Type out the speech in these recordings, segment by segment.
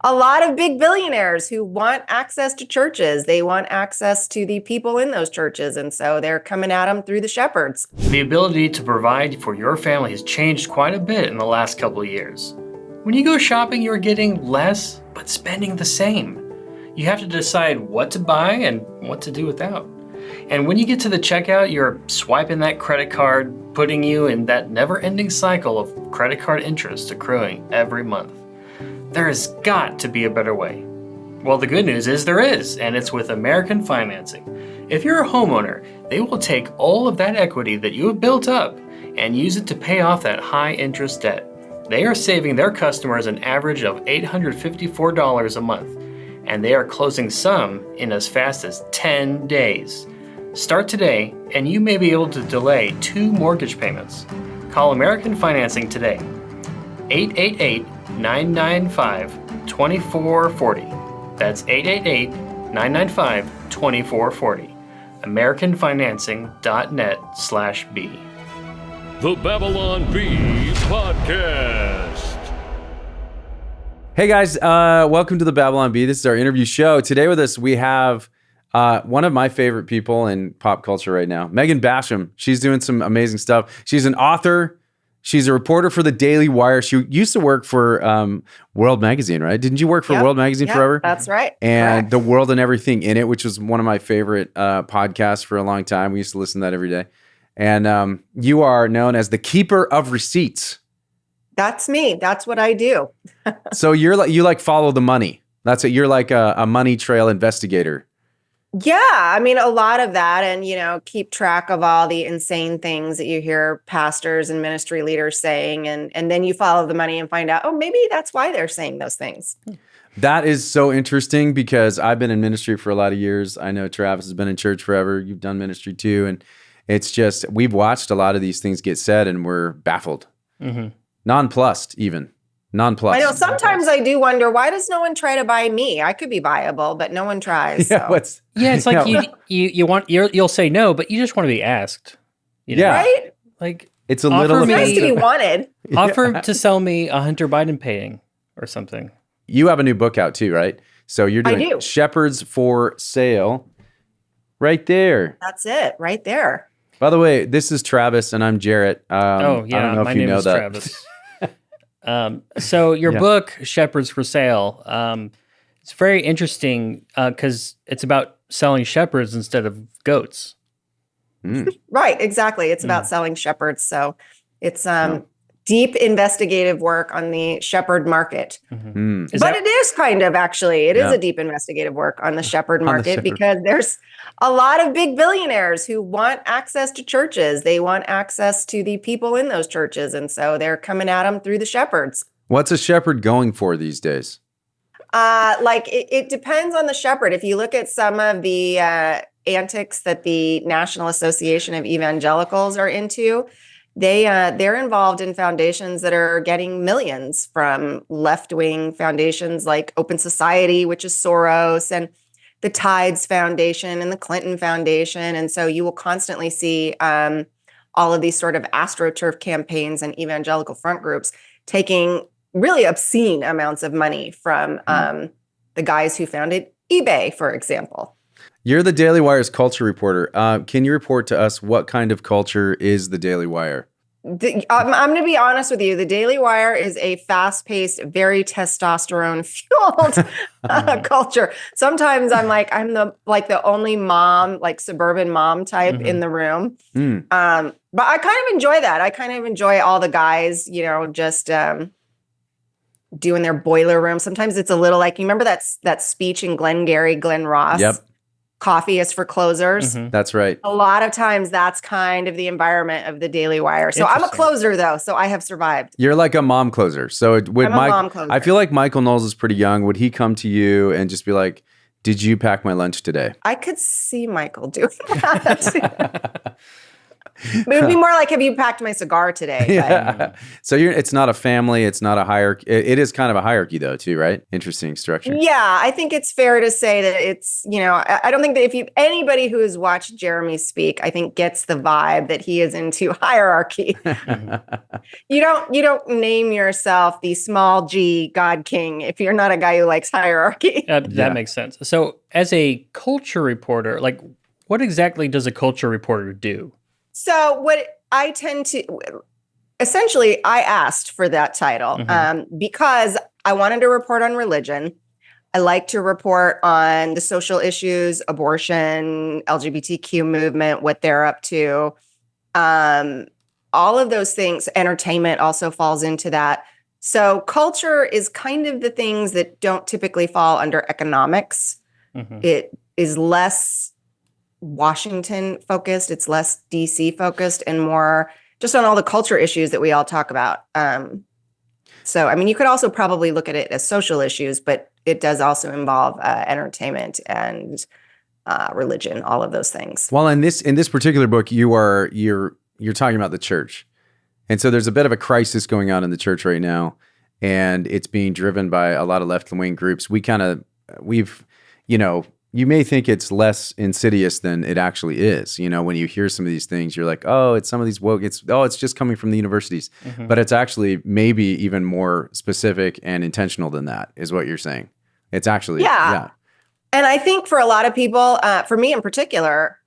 a lot of big billionaires who want access to churches. They want access to the people in those churches. And so they're coming at them through the shepherds. The ability to provide for your family has changed quite a bit in the last couple of years. When you go shopping, you're getting less, but spending the same. You have to decide what to buy and what to do without. And when you get to the checkout, you're swiping that credit card, putting you in that never-ending cycle of credit card interest accruing every month. There has got to be a better way. Well, the good news is there is, and it's with American Financing. If you're a homeowner, they will take all of that equity that you have built up and use it to pay off that high-interest debt. They are saving their customers an average of $854 a month, and they are closing some in as fast as 10 days. Start today, and you may be able to delay 2 mortgage payments. Call American Financing today. 888-995-2440. That's 888-995-2440. AmericanFinancing.net/B. The Babylon Bee Podcast. Hey guys, welcome to the Babylon Bee. This is our interview show. Today with us, we have one of my favorite people in pop culture right now, Megan Basham. She's doing some amazing stuff. She's an author. She's a reporter for the Daily Wire. She used to work for World Magazine, right? Didn't you work for World Magazine forever? That's right. And Correct. The World and Everything in It, which was one of my favorite podcasts for a long time. We used to listen to that every day. And you are known as the keeper of receipts. That's me. That's what I do. So you follow the money. That's it. You're like a money trail investigator. Yeah, I mean, a lot of that, and, keep track of all the insane things that you hear pastors and ministry leaders saying. And then you follow the money and find out, oh, maybe that's why they're saying those things. That is so interesting because I've been in ministry for a lot of years. I know Travis has been in church forever. You've done ministry too. And it's just, we've watched a lot of these things get said and we're baffled. Mm-hmm. Nonplussed even. Nonplussed. I know sometimes I do wonder, why does no one try to buy me? I could be buyable, but no one tries. Yeah, so. it's like you'll say no, but you just want to be asked. Yeah. Right? Like it's a little It's nice to be wanted. Offer to sell me a Hunter Biden painting or something. You have a new book out too, right? So you're doing Shepherds for Sale right there. That's it, right there. By the way, this is Travis and I'm Jarrett. I don't know my if you name know is that. Travis. So your book, Shepherds for Sale, it's very interesting because it's about selling shepherds instead of goats. Right, exactly. It's about selling shepherds. So it's deep investigative work on the shepherd market. Mm-hmm. It is kind of actually, it is a deep investigative work on the shepherd market because there's a lot of big billionaires who want access to churches. They want access to the people in those churches. And so they're coming at them through the shepherds. What's a shepherd going for these days? It depends on the shepherd. If you look at some of the antics that the National Association of Evangelicals are into, they're involved in foundations that are getting millions from left-wing foundations like Open Society, which is Soros, and the Tides Foundation and the Clinton Foundation. And so you will constantly see all of these sort of AstroTurf campaigns and evangelical front groups taking really obscene amounts of money from the guys who founded eBay, for example. You're the Daily Wire's culture reporter. Can you report to us what kind of culture is the Daily Wire? I'm going to be honest with you. The Daily Wire is a fast-paced, very testosterone-fueled culture. Sometimes I'm the only mom, like suburban mom type in the room. But I kind of enjoy that. I kind of enjoy all the guys, just doing their boiler room. Sometimes it's a little like, you remember that speech in Glengarry Glen Ross? Yep. Coffee is for closers. Mm-hmm. That's right. A lot of times that's kind of the environment of the Daily Wire. So I'm a closer though, so I have survived. You're like a mom closer. So I'm a mom closer. I feel like Michael Knowles is pretty young. Would he come to you and just be like, did you pack my lunch today? I could see Michael doing that. It would be more like, have you packed my cigar today? But Yeah. So it's not a family. It's not a hierarchy. It is kind of a hierarchy though, too, right? Interesting structure. yeah, I think it's fair to say that it's, I don't think that anybody who has watched Jeremy speak, I think gets the vibe that he is into hierarchy. You don't name yourself the small G God King if you're not a guy who likes hierarchy. That makes sense. So, as a culture reporter, like, what exactly does a culture reporter do? So what I tend to, essentially, I asked for that title because I wanted to report on religion. I like to report on the social issues, abortion, LGBTQ movement, what they're up to. All of those things, entertainment also falls into that. So culture is kind of the things that don't typically fall under economics. It is less Washington focused, it's less DC focused, and more just on all the culture issues that we all talk about. So, I mean, you could also probably look at it as social issues, but it does also involve entertainment and religion, all of those things. Well, in this particular book, you're talking about the church, and so there's a bit of a crisis going on in the church right now, and it's being driven by a lot of left-wing groups. You may think it's less insidious than it actually is. When you hear some of these things, you're like, oh, it's some of these woke, it's just coming from the universities. But it's actually maybe even more specific and intentional than that, is what you're saying. It's actually, yeah. And I think for a lot of people, for me in particular,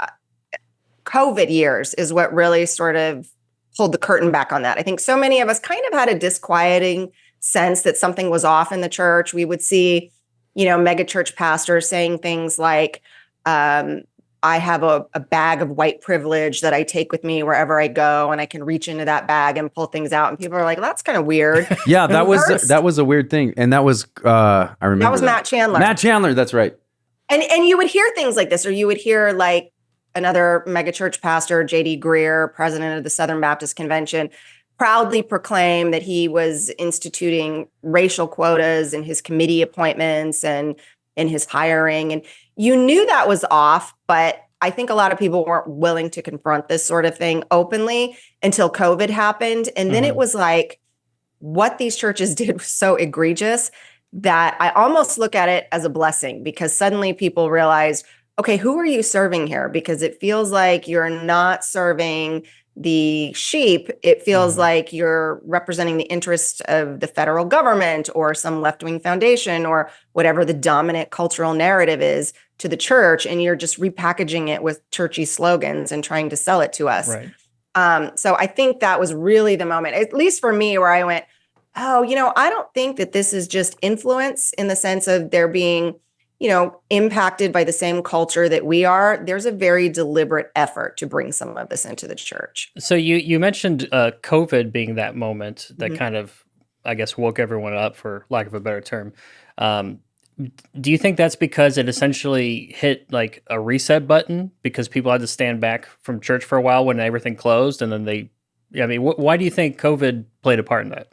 COVID years is what really sort of pulled the curtain back on that. I think so many of us kind of had a disquieting sense that something was off in the church. We would see mega church pastors saying things like, I have a bag of white privilege that I take with me wherever I go, and I can reach into that bag and pull things out. And people are like, that's kind of weird. Yeah, that was a weird thing. And that was, I remember. That was Matt Chandler. Matt Chandler, that's right. And you would hear things like this, or you would hear like another mega church pastor, J.D. Greer, president of the Southern Baptist Convention, proudly proclaimed that he was instituting racial quotas in his committee appointments and in his hiring. And you knew that was off, but I think a lot of people weren't willing to confront this sort of thing openly until COVID happened. And then it was like, what these churches did was so egregious that I almost look at it as a blessing, because suddenly people realized, okay, who are you serving here? Because it feels like you're not serving the sheep. It feels like you're representing the interests of the federal government or some left-wing foundation or whatever the dominant cultural narrative is to the church, and you're just repackaging it with churchy slogans and trying to sell it to us. Right. So I think that was really the moment, at least for me, where I went, oh, I don't think that this is just influence in the sense of there being impacted by the same culture that we are. There's a very deliberate effort to bring some of this into the church. So you mentioned COVID being that moment that kind of, I guess, woke everyone up, for lack of a better term. Do you think that's because it essentially hit like a reset button because people had to stand back from church for a while when everything closed, and then why do you think COVID played a part in that?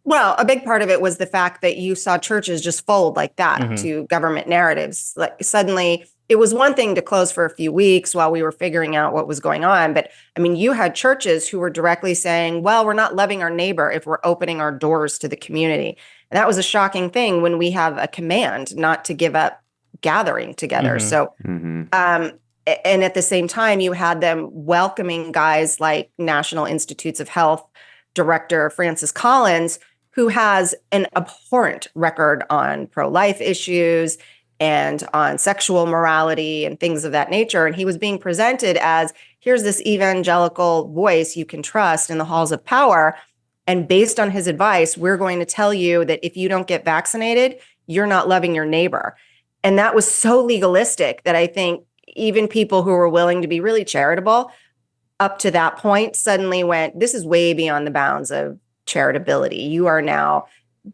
Well, a big part of it was the fact that you saw churches just fold like that to government narratives. Like suddenly it was one thing to close for a few weeks while we were figuring out what was going on. But I mean, you had churches who were directly saying, well, we're not loving our neighbor if we're opening our doors to the community. And that was a shocking thing when we have a command not to give up gathering together. So, and at the same time, you had them welcoming guys like National Institutes of Health Director Francis Collins, who has an abhorrent record on pro-life issues and on sexual morality and things of that nature. And he was being presented as, here's this evangelical voice you can trust in the halls of power. And based on his advice, we're going to tell you that if you don't get vaccinated, you're not loving your neighbor. And that was so legalistic that I think even people who were willing to be really charitable up to that point suddenly went, this is way beyond the bounds of charitability. You are now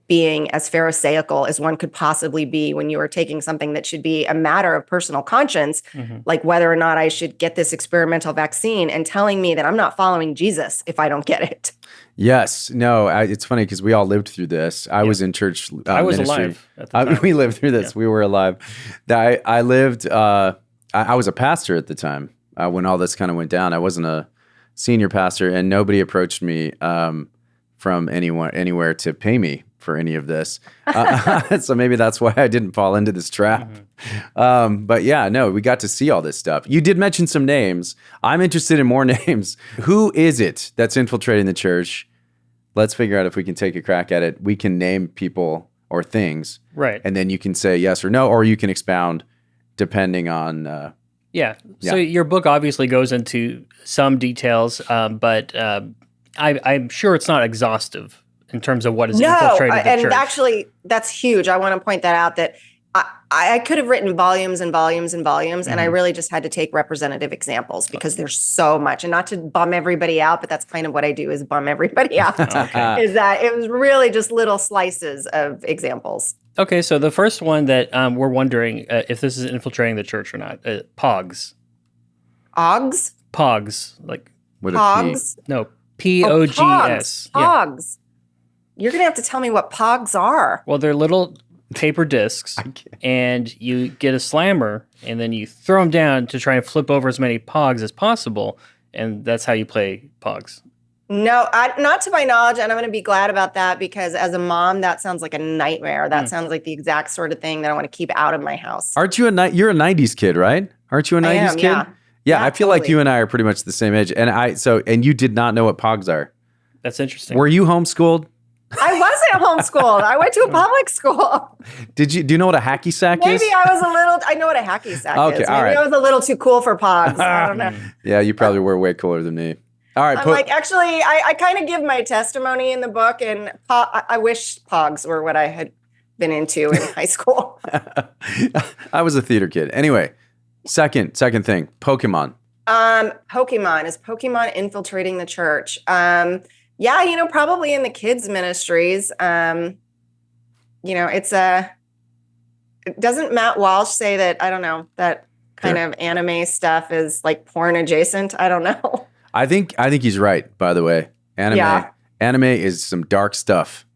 being as pharisaical as one could possibly be when you are taking something that should be a matter of personal conscience, like whether or not I should get this experimental vaccine, and telling me that I'm not following Jesus if I don't get it. Yes. No, it's funny because we all lived through this. I was in church I was ministry. alive at the time. We lived through this. We were alive. I lived, I was a pastor at the time. when all this kind of went down. I wasn't a senior pastor, and nobody approached me from anywhere to pay me for any of this. So maybe that's why I didn't fall into this trap. But yeah, no, we got to see all this stuff. You did mention some names. I'm interested in more names. Who is it that's infiltrating the church? Let's figure out if we can take a crack at it. We can name people or things. Right. And then you can say yes or no, or you can expound depending on... Yeah. So your book obviously goes into some details, but I'm sure it's not exhaustive in terms of what is infiltrating the church. And actually, that's huge. I want to point that out, that I could have written volumes and volumes and volumes, and I really just had to take representative examples because there's so much. And not to bum everybody out, but that's kind of what I do, is bum everybody out. Is that it was really just little slices of examples. Okay, so the first one that we're wondering if this is infiltrating the church or not, pogs. Ogs? Pogs, like... With Pogs? No, P-O-G-S. Pogs. You're going to have to tell me what pogs are. Well, they're little paper discs, and you get a slammer, and then you throw them down to try and flip over as many pogs as possible, and that's how you play pogs. No, not to my knowledge, and I'm going to be glad about that, because as a mom, that sounds like a nightmare. That sounds like the exact sort of thing that I want to keep out of my house. Aren't you you're a 90s kid, right? Aren't you a 90s kid? Yeah. Yeah, I feel like you and I are pretty much the same age. And you did not know what pogs are. That's interesting. Were you homeschooled? I wasn't homeschooled. I went to a public school. Do you know what a hacky sack is? Maybe I know what a hacky sack is. Maybe all right. I was a little too cool for pogs. I don't know. Yeah, you probably were way cooler than me. All right. Actually, I kind of give my testimony in the book, and I wish pogs were what I had been into in high school. I was a theater kid. Anyway, second thing, Pokemon. Pokemon. Is Pokemon infiltrating the church? Yeah, probably in the kids' ministries. Doesn't Matt Walsh say that, I don't know, that kind of anime stuff is like porn adjacent? I don't know. I think he's right, by the way. Anime is some dark stuff.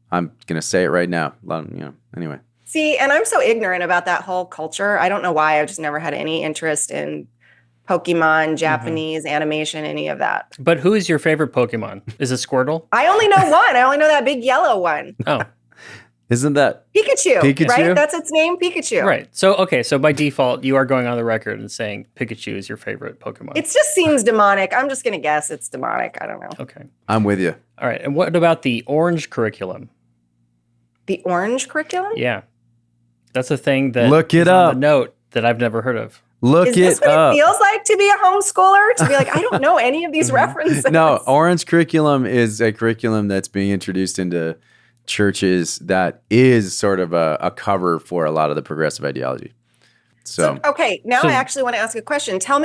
I'm going to say it right now. Anyway. See, and I'm so ignorant about that whole culture. I don't know why. I've just never had any interest in Pokemon, Japanese animation, any of that. But who is your favorite Pokemon? Is it Squirtle? I only know one. I only know that big yellow one. Oh. Isn't that Pikachu? Right? That's its name, Pikachu. Right. So by default, you are going on the record and saying Pikachu is your favorite Pokemon. It just seems demonic. I'm just going to guess it's demonic. I don't know. Okay. I'm with you. All right. And what about the orange curriculum? The orange curriculum? Yeah. That's a thing that Look it up. on the note that I've never heard of. Is this what it feels like to be a homeschooler? To be like, I don't know any of these references. No, orange curriculum is a curriculum that's being introduced into churches that is sort of a cover for a lot of the progressive ideology. So okay, now I actually want to ask a question. Give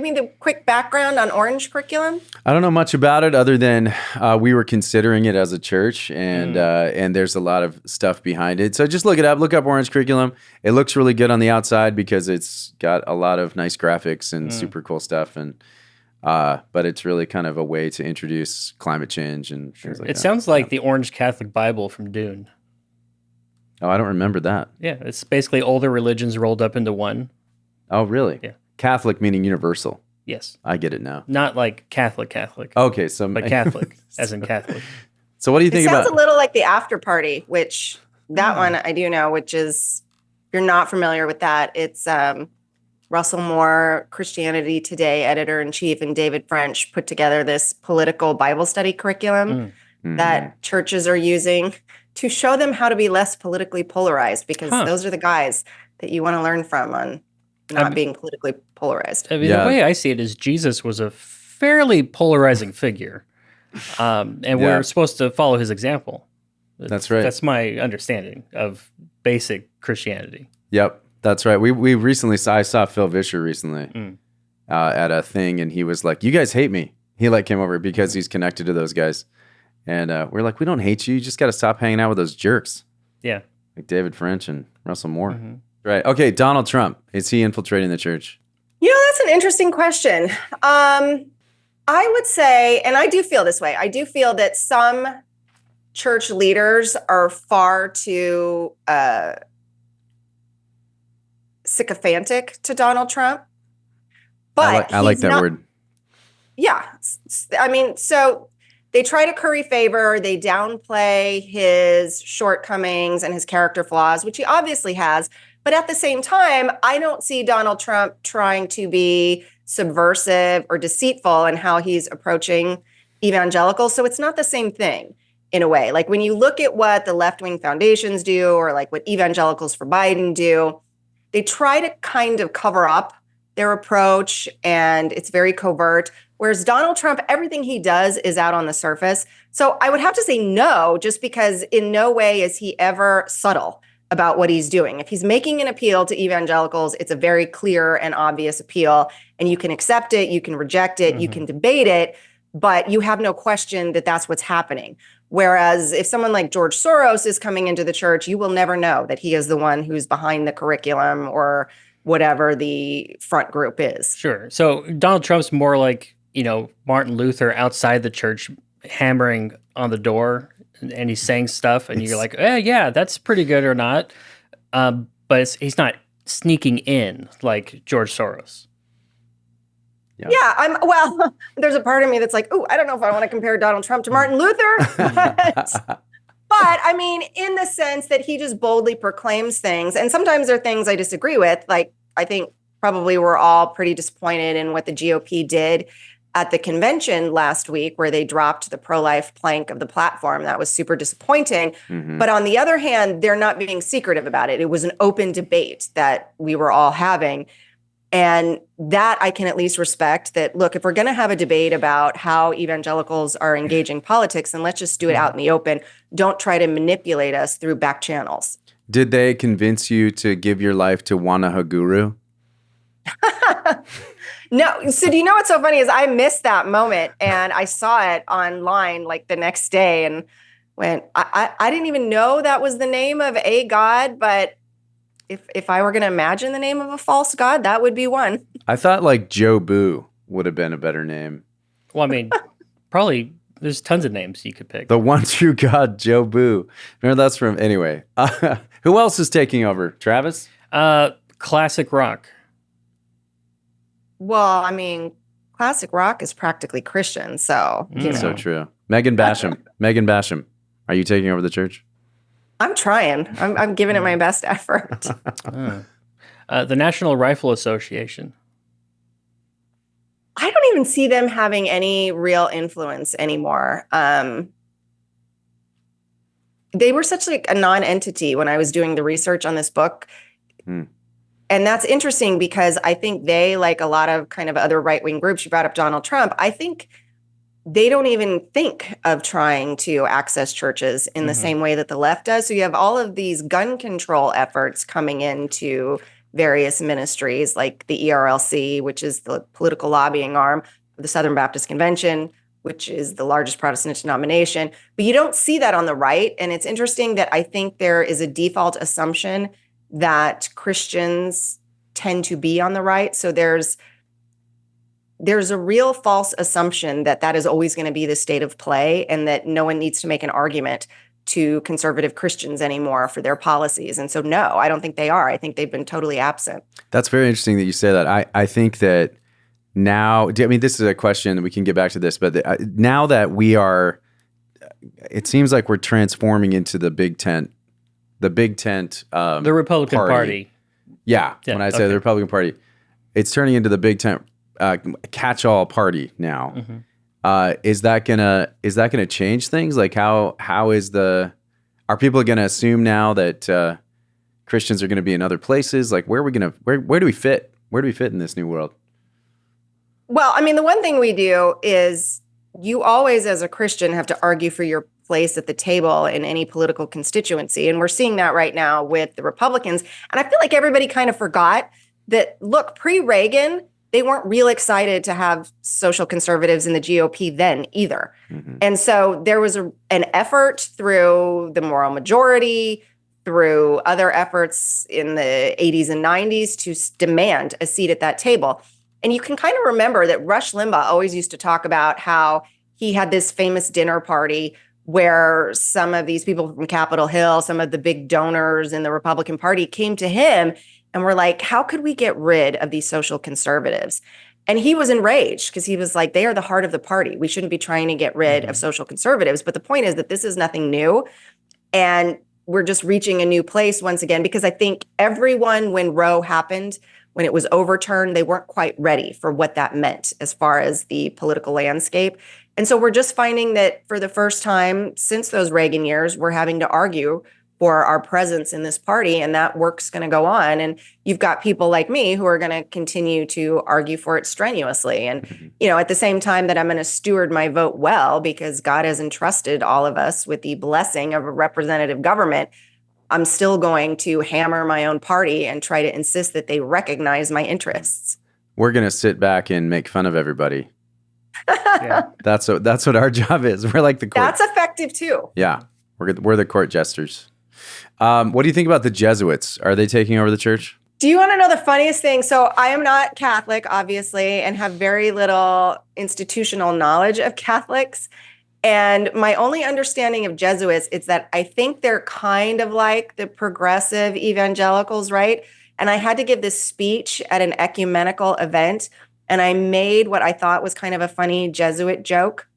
me the quick background on orange curriculum. I don't know much about it other than we were considering it as a church, and there's a lot of stuff behind it. So just look it up. Look up orange curriculum. It looks really good on the outside because it's got a lot of nice graphics and super cool stuff, and but it's really kind of a way to introduce climate change and things like that. It sounds like the Orange Catholic Bible from Dune. Oh, I don't remember that. Yeah, it's basically all the religions rolled up into one. Oh, really? Yeah. Catholic meaning universal. Yes. I get it now. Not like Catholic. Okay, so but Catholic, as in Catholic. So what do you think about? It sounds a little like the After Party, which that one I do know, which is, if you're not familiar with that, it's Russell Moore, Christianity Today editor-in-chief, and David French put together this political Bible study curriculum that churches are using to show them how to be less politically polarized, because those are the guys that you want to learn from on not being politically polarized. I mean, the way I see it is Jesus was a fairly polarizing figure, and we're supposed to follow his example. That's right. That's my understanding of basic Christianity. Yep, that's right. We recently I saw Phil Vischer recently at a thing, and he was like, "You guys hate me." He came over because he's connected to those guys. And we're like, we don't hate you. You just got to stop hanging out with those jerks. Yeah. Like David French and Russell Moore. Right. Okay, Donald Trump. Is he infiltrating the church? That's an interesting question. I would say, and I do feel this way, I do feel that some church leaders are far too sycophantic to Donald Trump. But I like he's that not, word. yeah. I mean, so they try to curry favor, they downplay his shortcomings and his character flaws, which he obviously has. But at the same time, I don't see Donald Trump trying to be subversive or deceitful in how he's approaching evangelicals. So it's not the same thing in a way. Like when you look at what the left-wing foundations do or like what evangelicals for Biden do, they try to kind of cover up their approach and it's very covert. Whereas Donald Trump, everything he does is out on the surface. So I would have to say no, just because in no way is he ever subtle about what he's doing. If he's making an appeal to evangelicals, it's a very clear and obvious appeal, and you can accept it, you can reject it, you can debate it, but you have no question that that's what's happening. Whereas if someone like George Soros is coming into the church, you will never know that he is the one who's behind the curriculum or whatever the front group is. Sure. So Donald Trump's more like, Martin Luther outside the church hammering on the door and he's saying stuff and you're like, yeah, that's pretty good or not. But he's not sneaking in like George Soros. Yeah, there's a part of me that's like, oh, I don't know if I want to compare Donald Trump to Martin Luther. But I mean, in the sense that he just boldly proclaims things. And sometimes there are things I disagree with. Like, I think probably we're all pretty disappointed in what the GOP did at the convention last week, where they dropped the pro-life plank of the platform. That was super disappointing. But on the other hand, they're not being secretive about it. It was an open debate that we were all having. And that I can at least respect that, look, if we're going to have a debate about how evangelicals are engaging politics, then let's just do it out in the open. Don't try to manipulate us through back channels. Did they convince you to give your life to Wanahaguru? No. So do you know what's so funny is I missed that moment and I saw it online like the next day and went, I didn't even know that was the name of a god, but if I were going to imagine the name of a false god, that would be one. I thought like Joe Boo would have been a better name. Well, I mean, probably there's tons of names you could pick. The one true God, Joe Boo. Remember that's from, anyway. Who else is taking over? Travis? Classic rock. Well, I mean, classic rock is practically Christian, so, you know. So true. Megan Basham. Megan Basham. Are you taking over the church? I'm trying. I'm giving it my best effort. The National Rifle Association. I don't even see them having any real influence anymore. They were such like a non-entity when I was doing the research on this book. And that's interesting because I think they, like a lot of kind of other right-wing groups, you brought up Donald Trump, I think they don't even think of trying to access churches in the same way that the left does. So you have all of these gun control efforts coming into various ministries like the ERLC, which is the political lobbying arm of the Southern Baptist Convention, which is the largest Protestant denomination. But you don't see that on the right. And it's interesting that I think there is a default assumption that Christians tend to be on the right. So there's a real false assumption that that is always going to be the state of play and that no one needs to make an argument to conservative Christians anymore for their policies. And so, no, I don't think they are. I think they've been totally absent. That's very interesting that you say that. I think that now, I mean, this is a question, we can get back to this, but now that we are, it seems like we're transforming into the big tent. The Republican Party. Yeah, when I say the Republican Party, it's turning into the big tent catch-all party now. Is that gonna change things? Like are people gonna assume now that Christians are gonna be in other places? Like where do we fit? Where do we fit in this new world? Well, I mean, the one thing we do is you always, as a Christian, have to argue for your place at the table in any political constituency. And we're seeing that right now with the Republicans. And I feel like everybody kind of forgot that, look, pre-Reagan, they weren't real excited to have social conservatives in the GOP then either. And so there was an effort through the moral majority, through other efforts in the 80s and 90s to demand a seat at that table. And you can kind of remember that Rush Limbaugh always used to talk about how he had this famous dinner party where some of these people from Capitol Hill, some of the big donors in the Republican Party came to him and were like, how could we get rid of these social conservatives? And he was enraged because he was like, they are the heart of the party. We shouldn't be trying to get rid of social conservatives. But the point is that this is nothing new. And we're just reaching a new place once again, because I think everyone, when Roe happened, when it was overturned, they weren't quite ready for what that meant as far as the political landscape. And so we're just finding that for the first time since those Reagan years, we're having to argue for our presence in this party, and that work's going to go on. And you've got people like me who are going to continue to argue for it strenuously. And, at the same time that I'm going to steward my vote well, because God has entrusted all of us with the blessing of a representative government, I'm still going to hammer my own party and try to insist that they recognize my interests. We're going to sit back and make fun of everybody. Yeah. That's what our job is. We're like the court. That's effective too. Yeah. We're the court jesters. What do you think about the Jesuits? Are they taking over the church? Do you want to know the funniest thing? So I am not Catholic, obviously, and have very little institutional knowledge of Catholics. And my only understanding of Jesuits is that I think they're kind of like the progressive evangelicals, right? And I had to give this speech at an ecumenical event, and I made what I thought was kind of a funny Jesuit joke.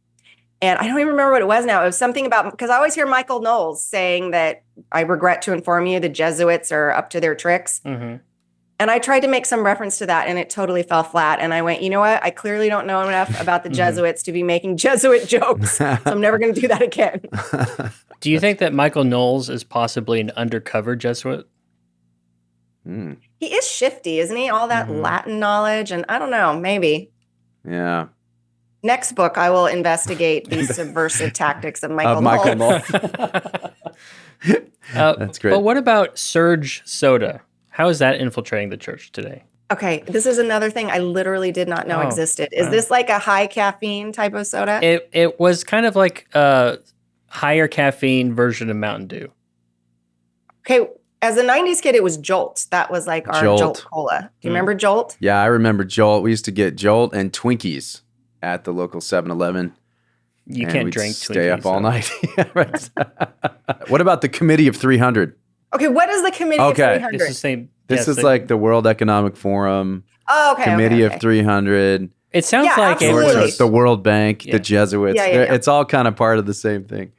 And I don't even remember what it was now. It was something about, because I always hear Michael Knowles saying that, I regret to inform you, the Jesuits are up to their tricks. Mm-hmm. And I tried to make some reference to that, and it totally fell flat. And I went, you know what? I clearly don't know enough about the Jesuits to be making Jesuit jokes. So I'm never going to do that again. Do you think that Michael Knowles is possibly an undercover Jesuit? He is shifty, isn't he? All that Latin knowledge. And I don't know, maybe. Yeah. Next book, I will investigate the subversive tactics of Michael Knowles. That's great. But what about Surge Soda? How is that infiltrating the church today? Okay, this is another thing I literally did not know existed. Is this like a high caffeine type of soda? It was kind of like a higher caffeine version of Mountain Dew. Okay, as a 90s kid, it was Jolt. That was like our Jolt Cola. Do you remember Jolt? Yeah, I remember Jolt. We used to get Jolt and Twinkies at the local 7-Eleven. You can't drink Twinkies. Stay up all night. Yeah, right. What about the Committee of 300? Okay, what is the Committee of 300? It's the same. This is like the World Economic Forum. Oh, okay. Committee okay. of 300. It sounds like absolutely. The World Bank, the Jesuits. Yeah. It's all kind of part of the same thing.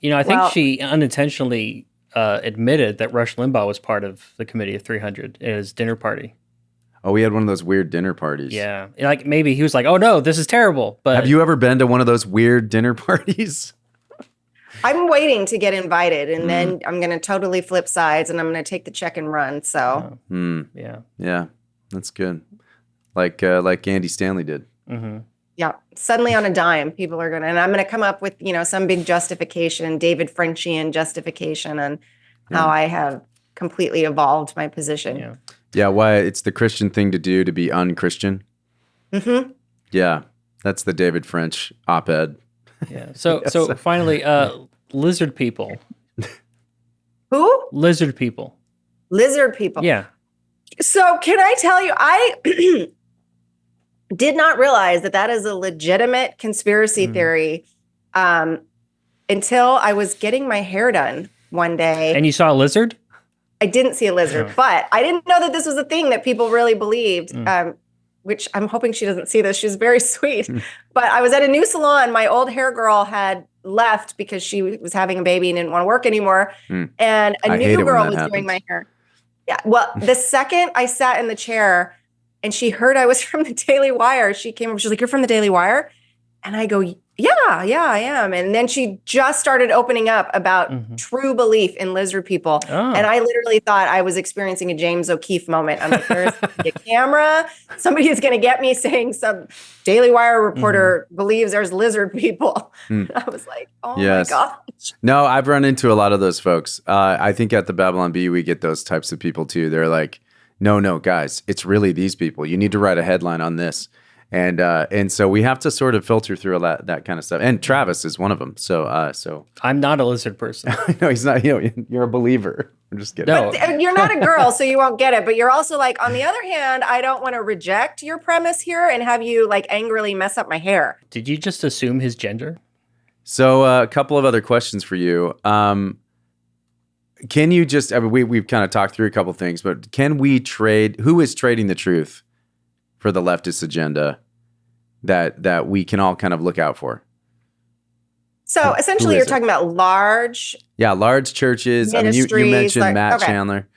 I think she unintentionally admitted that Rush Limbaugh was part of the Committee of 300 at his dinner party. Oh, we had one of those weird dinner parties. Yeah. Like maybe he was like, oh no, this is terrible. But have you ever been to one of those weird dinner parties? I'm waiting to get invited, and then I'm going to totally flip sides, and I'm going to take the check and run. So, yeah, that's good. Like Andy Stanley did. Mm-hmm. Yeah, suddenly on a dime, people are going to, and I'm going to come up with some big justification, David Frenchian justification, on how I have completely evolved my position. Yeah. Yeah, why it's the Christian thing to do to be unchristian. Mm-hmm. Yeah, that's the David French op-ed. Yeah. So finally, lizard people. Who? Lizard people. Lizard people. Yeah. So can I tell you, I did not realize that is a legitimate conspiracy theory until I was getting my hair done one day. And you saw a lizard? I didn't see a lizard, but I didn't know that this was a thing that people really believed, which I'm hoping she doesn't see this. She's very sweet. But I was at a new salon. My old hair girl had left because she was having a baby and didn't want to work anymore. And a new girl was doing my hair. Yeah. Well, the second I sat in the chair and she heard I was from the Daily Wire, she came over. She's like, "You're from the Daily Wire?" And I go, yeah, I am. And then she just started opening up about true belief in lizard people. Oh. And I literally thought I was experiencing a James O'Keefe moment. I'm like, there's a camera. Somebody is going to get me saying some Daily Wire reporter believes there's lizard people. I was like, oh my gosh. No, I've run into a lot of those folks. I think at the Babylon Bee, we get those types of people too. They're like, no, guys, it's really these people. You need to write a headline on this. And so we have to sort of filter through that kind of stuff. And Travis is one of them. So I'm not a lizard person. No, he's not. You're a believer. I'm just kidding. No. But you're not a girl, so you won't get it. But you're also like, on the other hand, I don't want to reject your premise here and have you like angrily mess up my hair. Did you just assume his gender? So a couple of other questions for you. Can you just? I mean, we've kind of talked through a couple things, but can we trade? Who is trading the truth for the leftist agenda that we can all kind of look out for? So essentially, you're talking about large large churches. I mean, you ministries. mentioned Matt Chandler.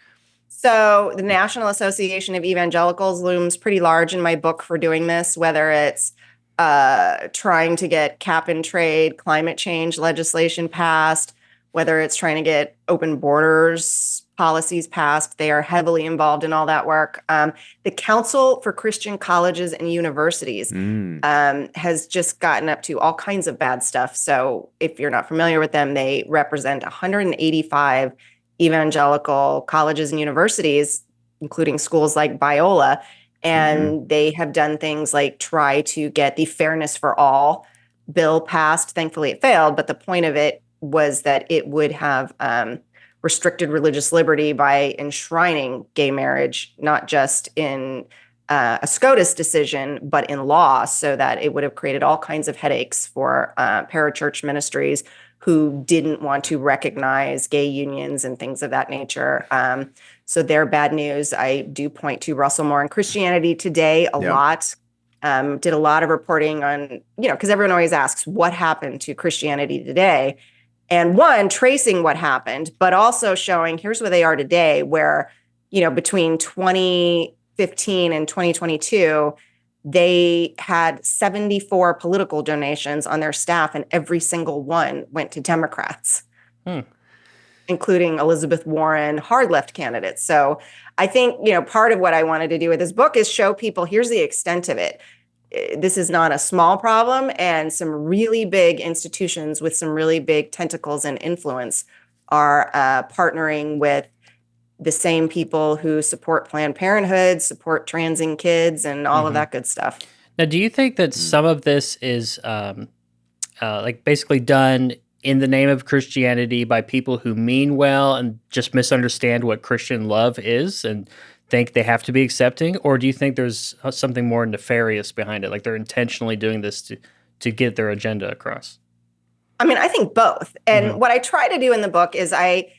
So the National Association of Evangelicals looms pretty large in my book for doing this, whether it's trying to get cap and trade, climate change legislation passed, whether it's trying to get open borders policies passed. They are heavily involved in all that work. The Council for Christian Colleges and Universities has just gotten up to all kinds of bad stuff. So if you're not familiar with them, they represent 185 evangelical colleges and universities, including schools like Biola. And they have done things like try to get the Fairness for All bill passed. Thankfully, it failed. But the point of it was that it would have restricted religious liberty by enshrining gay marriage, not just in a SCOTUS decision, but in law, so that it would have created all kinds of headaches for parachurch ministries who didn't want to recognize gay unions and things of that nature. So they're bad news. I do point to Russell Moore and Christianity Today a lot. Did a lot of reporting on, because everyone always asks, what happened to Christianity Today? And one, tracing what happened, but also showing here's where they are today, where, between 2015 and 2022, they had 74 political donations on their staff, and every single one went to Democrats, including Elizabeth Warren, hard left candidates. So I think, part of what I wanted to do with this book is show people here's the extent of it. This is not a small problem, and some really big institutions with some really big tentacles and influence are partnering with the same people who support Planned Parenthood, support transing kids, and all of that good stuff. Now, do you think that some of this is basically done in the name of Christianity by people who mean well and just misunderstand what Christian love is and think they have to be accepting? Or do you think there's something more nefarious behind it, like they're intentionally doing this to get their agenda across? I mean, I think both. And what I try to do in the book is I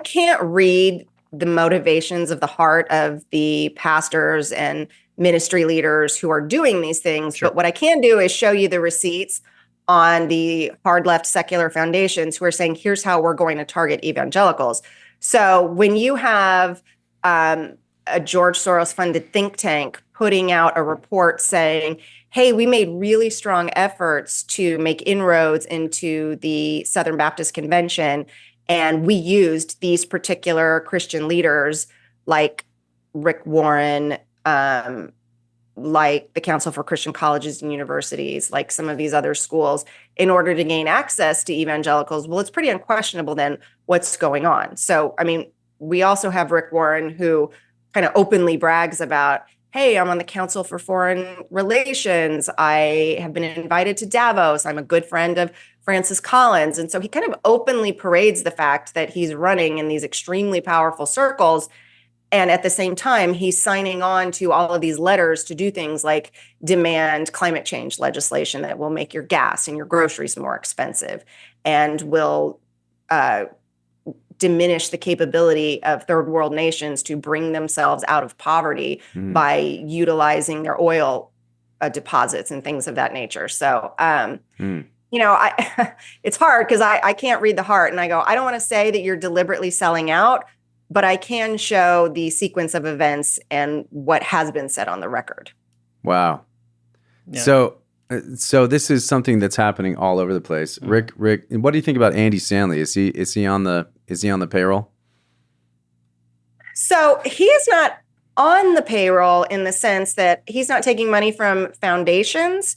can't read the motivations of the heart of the pastors and ministry leaders who are doing these things. Sure. But what I can do is show you the receipts on the hard left secular foundations who are saying, here's how we're going to target evangelicals. So when you have a George Soros funded think tank putting out a report saying, hey, we made really strong efforts to make inroads into the Southern Baptist Convention, and we used these particular Christian leaders like Rick Warren, like the Council for Christian Colleges and Universities, like some of these other schools, in order to gain access to evangelicals. Well, it's pretty unquestionable then what's going on. So, I mean, we also have Rick Warren who kind of openly brags about, hey, I'm on the Council for Foreign Relations. I have been invited to Davos. I'm a good friend of Francis Collins. And so he kind of openly parades the fact that he's running in these extremely powerful circles. And at the same time, he's signing on to all of these letters to do things like demand climate change legislation that will make your gas and your groceries more expensive and will diminish the capability of third world nations to bring themselves out of poverty by utilizing their oil deposits and things of that nature. So, it's hard because I can't read the heart. And I go, I don't want to say that you're deliberately selling out, but I can show the sequence of events and what has been said on the record. Wow. Yeah. So this is something that's happening all over the place. Rick, what do you think about Andy Stanley? Is he on the payroll? So he is not on the payroll in the sense that he's not taking money from foundations,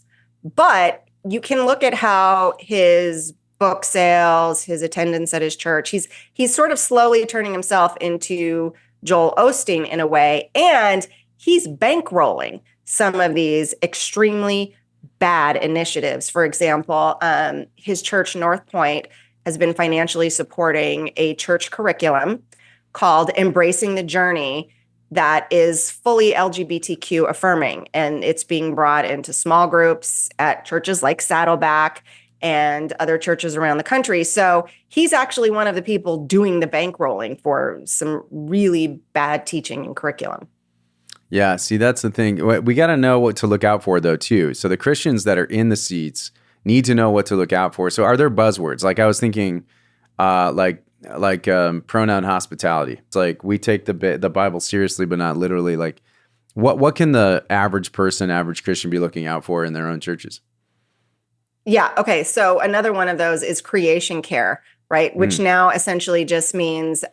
but you can look at how his book sales, his attendance at his church, he's sort of slowly turning himself into Joel Osteen in a way, and he's bankrolling some of these extremely bad initiatives. For example, his church, North Point, has been financially supporting a church curriculum called Embracing the Journey that is fully LGBTQ affirming. And it's being brought into small groups at churches like Saddleback and other churches around the country. So he's actually one of the people doing the bankrolling for some really bad teaching and curriculum. Yeah, see, that's the thing. We got to know what to look out for, though, too. So the Christians that are in the seats need to know what to look out for. So are there buzzwords? Like I was thinking, pronoun hospitality. It's like we take the Bible seriously, but not literally. Like, what can the average person, average Christian, be looking out for in their own churches? Yeah. Okay. So another one of those is creation care, right? Which now essentially just means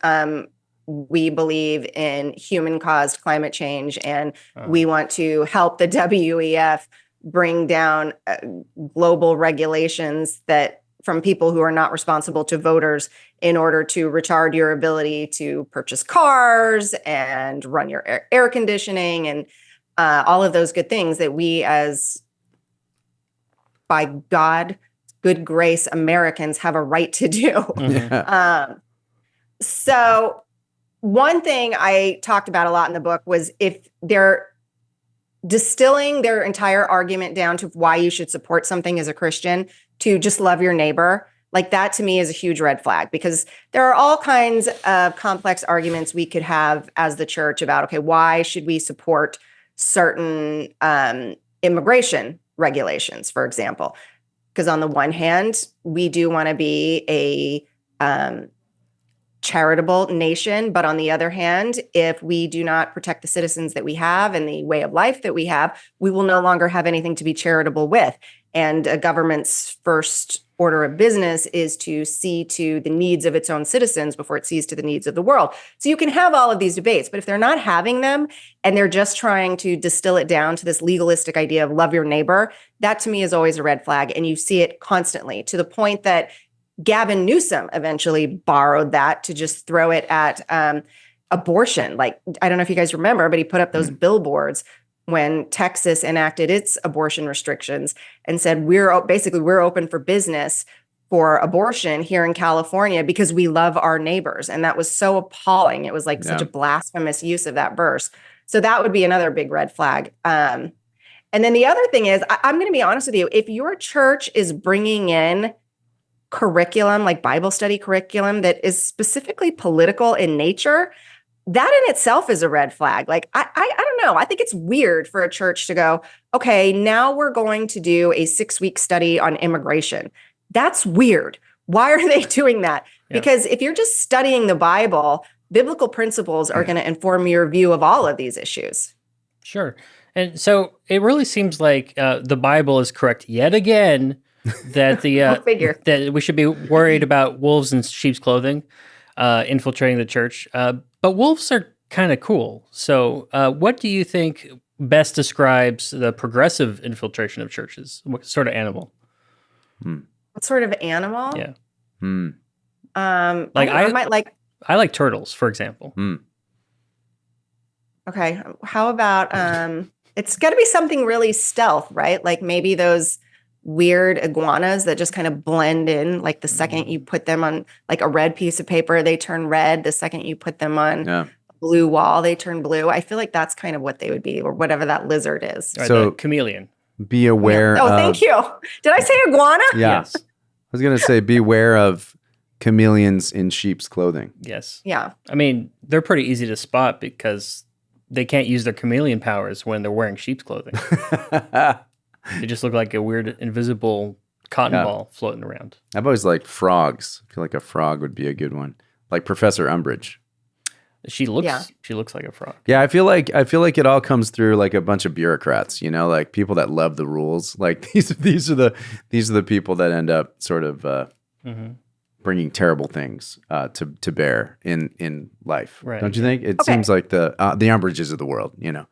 we believe in human-caused climate change, and we want to help the WEF bring down global regulations that from people who are not responsible to voters in order to retard your ability to purchase cars and run your air conditioning and all of those good things that we as by God, good grace Americans have a right to do. Yeah. So one thing I talked about a lot in the book was if they're distilling their entire argument down to why you should support something as a Christian to just love your neighbor, like that to me is a huge red flag, because there are all kinds of complex arguments we could have as the church about, okay, why should we support certain immigration regulations, for example? Because on the one hand, we do want to be a charitable nation, but on the other hand, if we do not protect the citizens that we have and the way of life that we have, we will no longer have anything to be charitable with. And a government's first order of business is to see to the needs of its own citizens before it sees to the needs of the world. So you can have all of these debates, but if they're not having them and they're just trying to distill it down to this legalistic idea of love your neighbor, that to me is always a red flag. And you see it constantly, to the point that Gavin Newsom eventually borrowed that to just throw it at abortion. Like, I don't know if you guys remember, but he put up those billboards when Texas enacted its abortion restrictions and said, we're open for business for abortion here in California because we love our neighbors. And that was so appalling. It was like such a blasphemous use of that verse. So that would be another big red flag. And then the other thing is, I'm going to be honest with you, if your church is bringing in curriculum, like Bible study curriculum, that is specifically political in nature, that in itself is a red flag. Like, I don't know. I think it's weird for a church to go, okay, now we're going to do a 6-week study on immigration. That's weird. Why are they doing that? Yeah. Because if you're just studying the Bible, biblical principles are going to inform your view of all of these issues. Sure. And so it really seems like the Bible is correct yet again that that we should be worried about wolves in sheep's clothing infiltrating the church. But wolves are kind of cool. So what do you think best describes the progressive infiltration of churches? What sort of animal? What sort of animal? Yeah. I like turtles, for example. Okay. How about it's got to be something really stealth, right? Like maybe those weird iguanas that just kind of blend in. Like the second you put them on like a red piece of paper, they turn red. The second you put them on a blue wall, they turn blue. I feel like that's kind of what they would be, or whatever that lizard is. So chameleon. Be aware. Oh, thank you. Did I say iguana? Yeah. Yes. I was going to say beware of chameleons in sheep's clothing. Yes. Yeah. I mean, they're pretty easy to spot because they can't use their chameleon powers when they're wearing sheep's clothing. They just look like a weird invisible cotton ball floating around. I've always liked frogs. I feel like a frog would be a good one. Like Professor Umbridge. She looks like a frog. Yeah, I feel like it all comes through like a bunch of bureaucrats, you know, like people that love the rules. Like these are the people that end up sort of bringing terrible things to bear in life. Right. Don't you think? It seems like the Umbridges of the world, you know.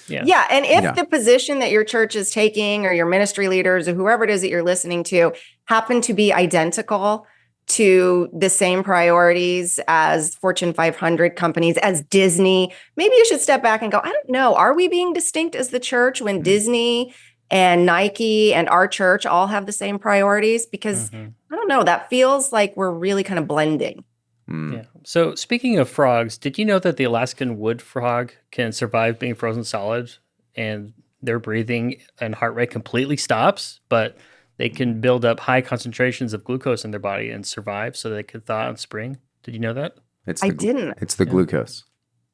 Yeah. And if the position that your church is taking or your ministry leaders or whoever it is that you're listening to happen to be identical to the same priorities as Fortune 500 companies, as Disney, maybe you should step back and go, I don't know, are we being distinct as the church when Disney and Nike and our church all have the same priorities? Because I don't know, that feels like we're really kind of blending. Yeah. So speaking of frogs, did you know that the Alaskan wood frog can survive being frozen solid and their breathing and heart rate completely stops, but they can build up high concentrations of glucose in their body and survive so they could thaw in spring? Did you know that? I didn't. It's the glucose.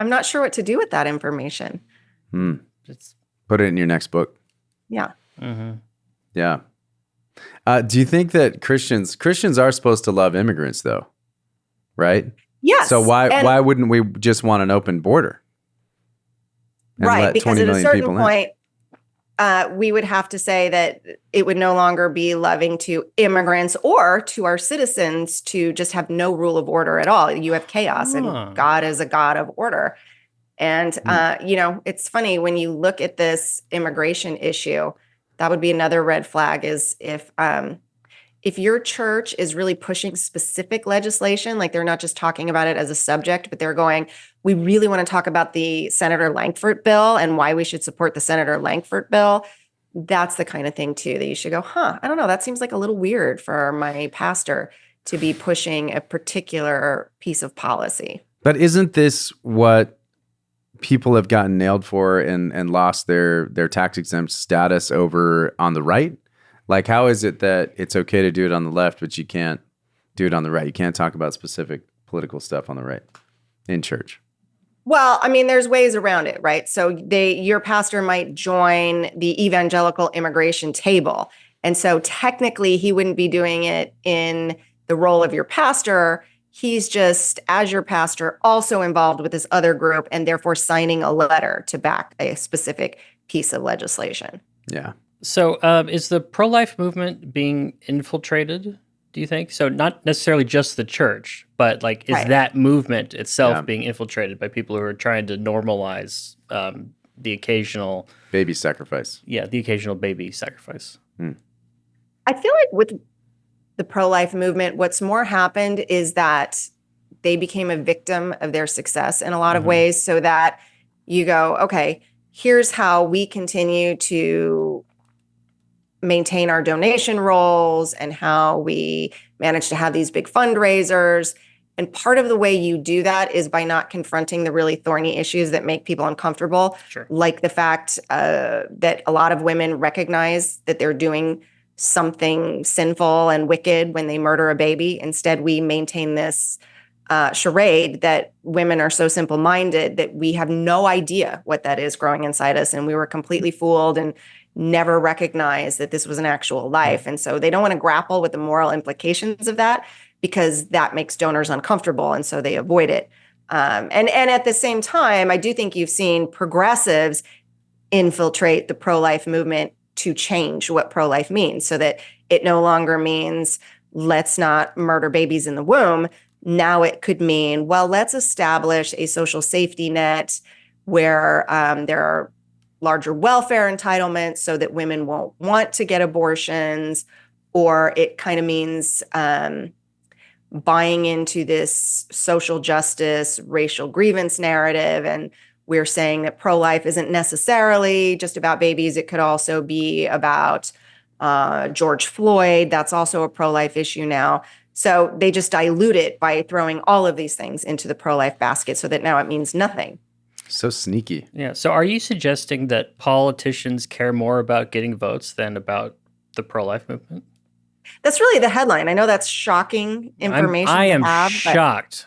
I'm not sure what to do with that information. It's, Put it in your next book. Yeah. Yeah. Do you think that Christians are supposed to love immigrants though? Right? Yes. So And- why wouldn't we just want an open border? And Right, let because 20 at a million certain people in? point, we would have to say that it would no longer be loving to immigrants or to our citizens to just have no rule of order at all. You have chaos, and God is a God of order. And, it's funny when you look at this immigration issue, that would be another red flag is if your church is really pushing specific legislation, like they're not just talking about it as a subject, but they're going, we really want to talk about the Senator Langford bill and why we should support the Senator Langford bill. That's the kind of thing too that you should go, I don't know. That seems like a little weird for my pastor to be pushing a particular piece of policy. But isn't this what people have gotten nailed for and lost their tax exempt status over on the right? Like, how is it that it's okay to do it on the left, but you can't do it on the right? You can't talk about specific political stuff on the right in church. Well, I mean, there's ways around it, right? So your pastor might join the evangelical immigration table. And so technically he wouldn't be doing it in the role of your pastor. He's just, as your pastor, also involved with this other group and therefore signing a letter to back a specific piece of legislation. Yeah. So is the pro-life movement being infiltrated, do you think? So not necessarily just the church, but like is that movement itself being infiltrated by people who are trying to normalize the occasional... baby sacrifice. Yeah, the occasional baby sacrifice. I feel like with the pro-life movement, what's more happened is that they became a victim of their success in a lot of ways, so that you go, okay, here's how we continue to maintain our donation rolls and how we manage to have these big fundraisers. And part of the way you do that is by not confronting the really thorny issues that make people uncomfortable, like the fact that a lot of women recognize that they're doing something sinful and wicked when they murder a baby. Instead, we maintain this charade that women are so simple-minded that we have no idea what that is growing inside us. And we were completely fooled and never recognized that this was an actual life. And so they don't want to grapple with the moral implications of that because that makes donors uncomfortable. And so they avoid it. And at the same time, I do think you've seen progressives infiltrate the pro-life movement to change what pro-life means so that it no longer means let's not murder babies in the womb. Now it could mean, well, let's establish a social safety net where there are larger welfare entitlements so that women won't want to get abortions, or it kind of means buying into this social justice, racial grievance narrative. And we're saying that pro-life isn't necessarily just about babies. It could also be about George Floyd. That's also a pro-life issue now. So they just dilute it by throwing all of these things into the pro-life basket so that now it means nothing. So sneaky. Yeah. So are you suggesting that politicians care more about getting votes than about the pro-life movement? That's really the headline. I know that's shocking information. I am to have, shocked.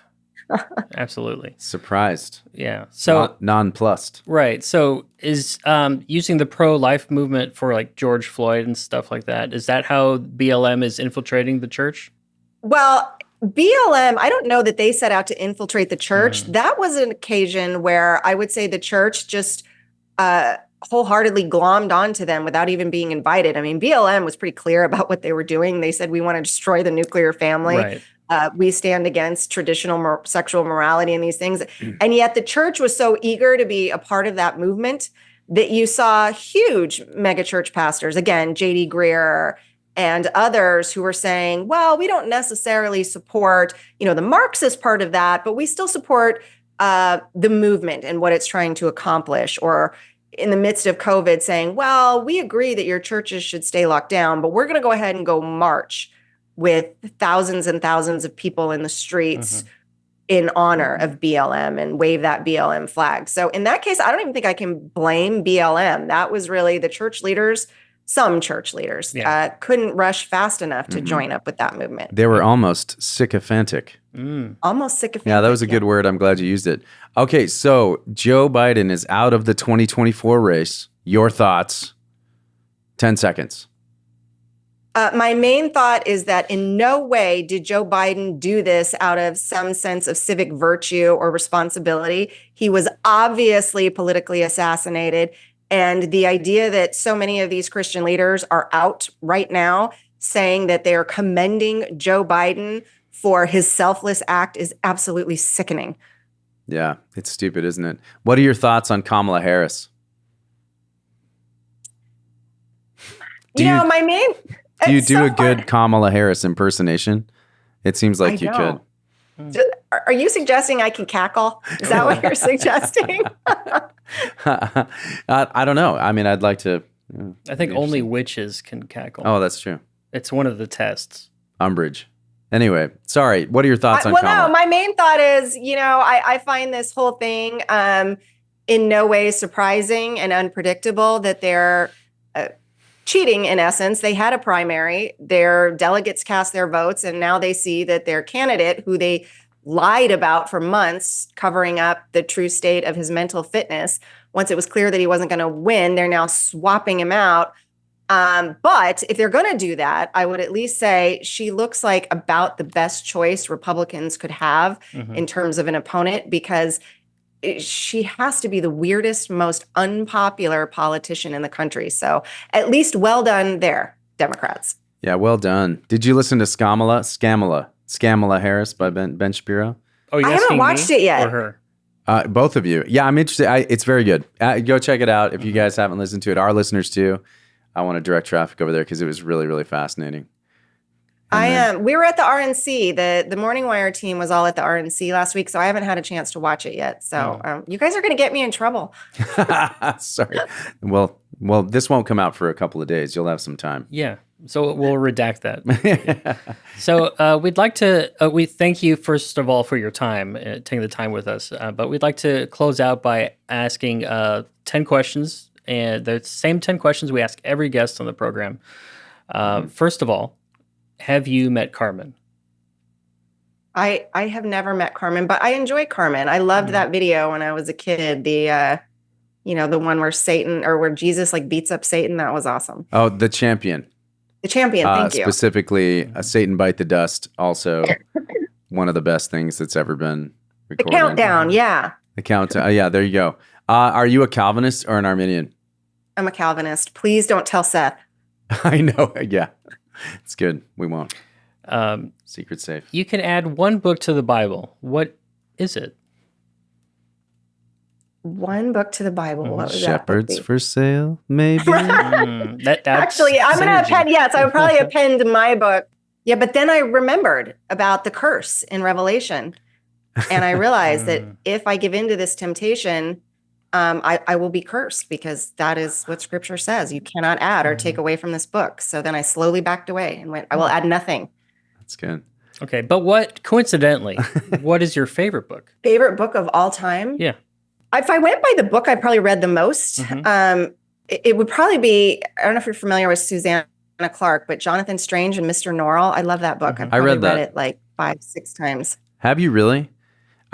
Absolutely. Surprised. Yeah. So nonplussed. Right. So is using the pro-life movement for like George Floyd and stuff like that, is that how BLM is infiltrating the church? Well, BLM, I don't know that they set out to infiltrate the church. That was an occasion where I would say the church just wholeheartedly glommed onto them without even being invited. I mean, BLM was pretty clear about what they were doing. They said, we want to destroy the nuclear family. Right. We stand against traditional sexual morality and these things. And yet the church was so eager to be a part of that movement that you saw huge megachurch pastors, again, J.D. Greear and others who were saying, well, we don't necessarily support, the Marxist part of that, but we still support the movement and what it's trying to accomplish. Or in the midst of COVID saying, well, we agree that your churches should stay locked down, but we're going to go ahead and go march with thousands and thousands of people in the streets in honor of BLM and wave that BLM flag. So in that case, I don't even think I can blame BLM. That was really the church leaders some church leaders couldn't rush fast enough to join up with that movement. They were almost sycophantic. Almost sycophantic. Yeah, that was a good word. I'm glad you used it. Okay, so Joe Biden is out of the 2024 race. Your thoughts? 10 seconds. My main thought is that in no way did Joe Biden do this out of some sense of civic virtue or responsibility. He was obviously politically assassinated. And the idea that so many of these Christian leaders are out right now saying that they are commending Joe Biden for his selfless act is absolutely sickening. Yeah, it's stupid, isn't it? What are your thoughts on Kamala Harris? My main... Do you do a good Kamala Harris impersonation? It seems like you could. Are you suggesting I can cackle? Is that what you're suggesting? I don't know. I mean, I'd like to. I think only witches can cackle. Oh, that's true. It's one of the tests. Umbrage. Anyway, sorry. What are your thoughts on Kamala? No, my main thought is, I find this whole thing in no way surprising and unpredictable that they're cheating, in essence. They had a primary, their delegates cast their votes, and now they see that their candidate, who they lied about for months, covering up the true state of his mental fitness, once it was clear that he wasn't going to win, they're now swapping him out. But if they're going to do that, I would at least say she looks like about the best choice Republicans could have in terms of an opponent, because she has to be the weirdest, most unpopular politician in the country. So at least well done there, Democrats. Yeah, well done. Did you listen to Scamala Harris by Ben Shapiro? Oh, I haven't watched it yet. Or her? Both of you. Yeah, I'm interested. It's very good. Go check it out if you guys haven't listened to it. Our listeners too. I want to direct traffic over there because it was really, really fascinating. We were at the RNC. The Morning Wire team was all at the RNC last week, so I haven't had a chance to watch it yet. So you guys are going to get me in trouble. Sorry. Well, this won't come out for a couple of days. You'll have some time. Yeah. So we'll redact that. So we'd like to, we thank you, first of all, for your time, taking the time with us. But we'd like to close out by asking 10 questions. And the same 10 questions we ask every guest on the program. First of all, have you met Carmen? I have never met Carmen, but I enjoy Carmen. I loved that video when I was a kid. The one where Jesus beats up Satan. That was awesome. Oh, the champion. The champion. Thank you. Specifically, Satan Bite the Dust. Also, one of the best things that's ever been recorded. The countdown. Yeah. The countdown. Yeah, there you go. Are you a Calvinist or an Arminian? I'm a Calvinist. Please don't tell Seth. I know. Yeah. It's good. We won't. Secret safe. You can add one book to the Bible. What is it? One book to the Bible. What was Shepherds for sale, maybe? Actually, I'm going to append. Yes, I would probably append my book. Yeah, but then I remembered about the curse in Revelation. And I realized that if I give in to this temptation, I will be cursed, because that is what Scripture says. You cannot add or take away from this book. So then I slowly backed away and went, I will add nothing. That's good. Okay, but coincidentally, what is your favorite book? Favorite book of all time? Yeah. If I went by the book I probably read the most, it would probably be, I don't know if you're familiar with Susanna Clark, but Jonathan Strange and Mr. Norrell. I love that book. I probably read it 5-6 times. Have you really?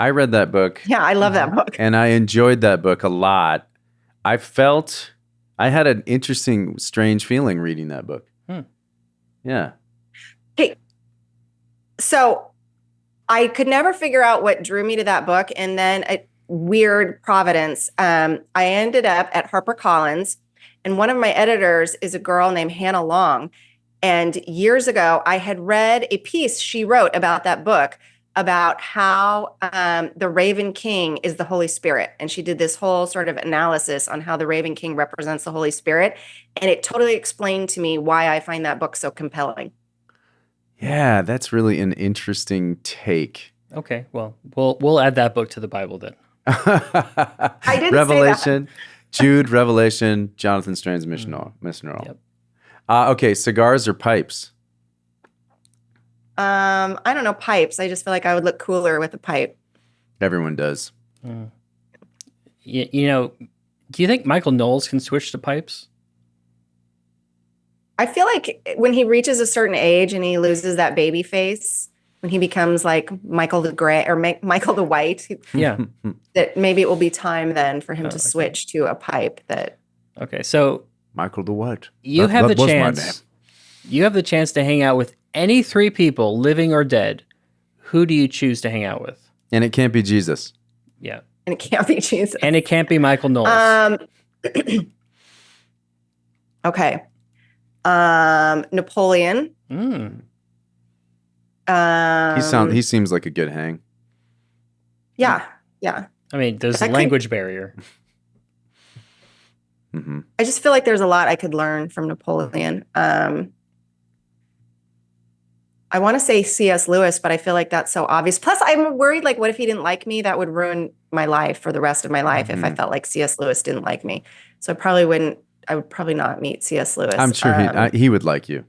I read that book. Yeah, I love that book. And I enjoyed that book a lot. I had an interesting, strange feeling reading that book. Yeah. Okay. So I could never figure out what drew me to that book. And then a weird providence. I ended up at HarperCollins, and one of my editors is a girl named Hannah Long. And years ago, I had read a piece she wrote about that book, about how the Raven King is the Holy Spirit. And she did this whole sort of analysis on how the Raven King represents the Holy Spirit. And it totally explained to me why I find that book so compelling. Yeah, that's really an interesting take. Okay, well, we'll add that book to the Bible then. I didn't Revelation, say that. Jude, Revelation, Jonathan Strange, Mission Norrell. Yep. Okay, cigars or pipes? I don't know, pipes. I just feel like I would look cooler with a pipe. Everyone does. Do you think Michael Knowles can switch to pipes? I feel like when he reaches a certain age and he loses that baby face, when he becomes like Michael the Gray or Michael the White, Yeah. that maybe it will be time then for him Oh, to okay. switch to a pipe that. Okay, so Michael the what? you have the was my name. chance. You have the chance to hang out with any three people, living or dead. Who do you choose to hang out with? And it can't be Jesus. Yeah, And it can't be Jesus. and it can't be Michael Knowles. Okay. Napoleon. Mm. He seems like a good hang. Yeah. Yeah. I mean, there's I a could- language barrier. Hmm. I just feel like there's a lot I could learn from Napoleon. I want to say C.S. Lewis, but I feel like that's so obvious. Plus, I'm worried, like, what if he didn't like me? That would ruin my life for the rest of my life if I felt like C.S. Lewis didn't like me. So I would probably not meet C.S. Lewis. I'm sure he would like you.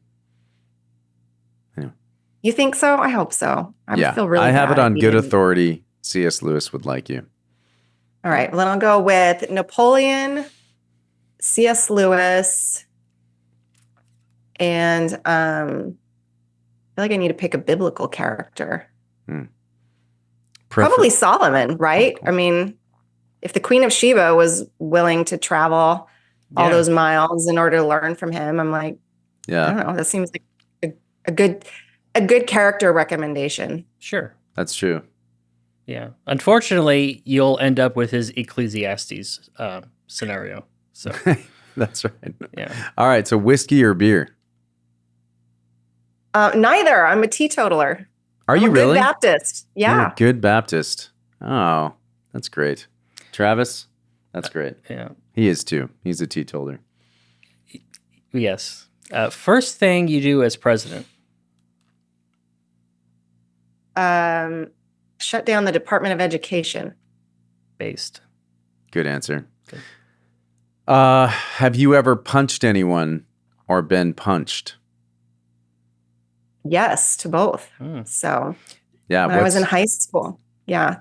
You think so? I hope so. I would feel really I have bad it if on he good didn't. authority. C.S. Lewis would like you. All right. Well, then I'll go with Napoleon, C.S. Lewis, and I feel like I need to pick a biblical character. Probably Solomon, right? Cool. I mean, if the Queen of Sheba was willing to travel all Yeah. those miles in order to learn from him, I'm like, I Yeah, don't know. That seems like a good character recommendation. Sure. that's true. Yeah. Unfortunately, you'll end up with his Ecclesiastes scenario. So, That's right. yeah. All right. So whiskey or beer? Neither. I'm a teetotaler. Are I'm you a good really? Baptist. You're Yeah. a good Baptist. Oh, that's great. Travis, that's great. Yeah. He is too. He's a teetotaler. Yes. First thing you do as president. Shut down the Department of Education. Based. Good answer. Good. Have you ever punched anyone or been punched? Yes, to both. Hmm. So Yeah. when I was in high school, yeah,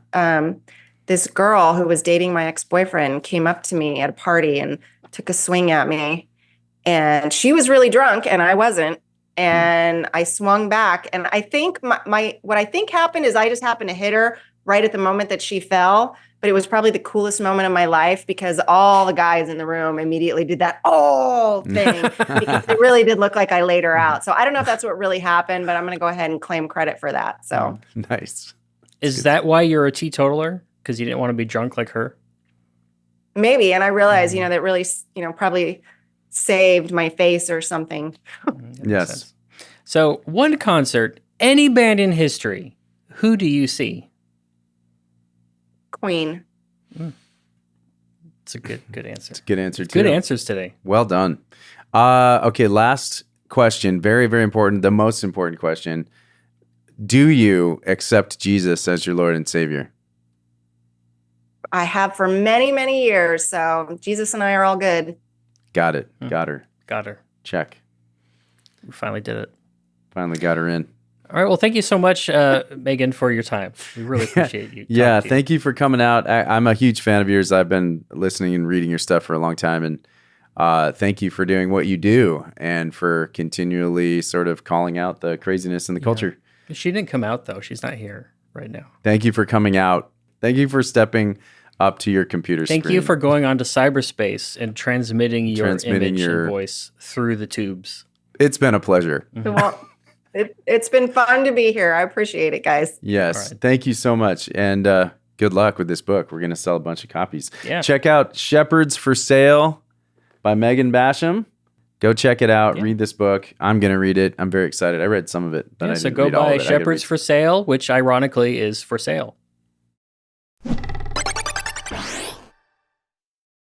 this girl who was dating my ex-boyfriend came up to me at a party and took a swing at me. And she was really drunk and I wasn't. And I swung back. And I think what I think happened is I just happened to hit her right at the moment that she fell. But it was probably the coolest moment of my life because all the guys in the room immediately did that "oh" thing because it really did look like I laid her out. So I don't know if that's what really happened, but I'm going to go ahead and claim credit for that. So Nice. Is that why you're a teetotaler? Because you didn't want to be drunk like her? maybe, and I realized, that really, probably saved my face or something. That makes Yes. sense. So, one concert, any band in history, who do you see? Queen. It's a good answer. Good answer too. Good answers today. Well done. Okay, last question. Very, very important. The most important question. Do you accept Jesus as your Lord and Savior? I have for many, many years. So Jesus and I are all good. Got it. Got her. Got her. Check. We finally did it. Finally got her in. All right. Well, thank you so much, Megan, for your time. We really appreciate you. Yeah, talking to you. thank you for coming out. I'm a huge fan of yours. I've been listening and reading your stuff for a long time. And thank you for doing what you do and for continually sort of calling out the craziness in the culture. She didn't come out, though. She's not here right now. Thank you for coming out. Thank you for stepping up to your computer Thank screen. you for going on to cyberspace and transmitting your Transmitting image your- and voice through the tubes. It's been a pleasure. Well, it's been fun to be here. I appreciate it, guys. Yes. All right. Thank you so much. And good luck with this book. We're going to sell a bunch of copies. Yeah. Check out Shepherds for Sale by Megan Basham. Go check it out. Yeah. Read this book. I'm going to read it. I'm very excited. I read some of it, but I So didn't go read all buy of it. I gotta Shepherds read- for Sale, which ironically is for sale.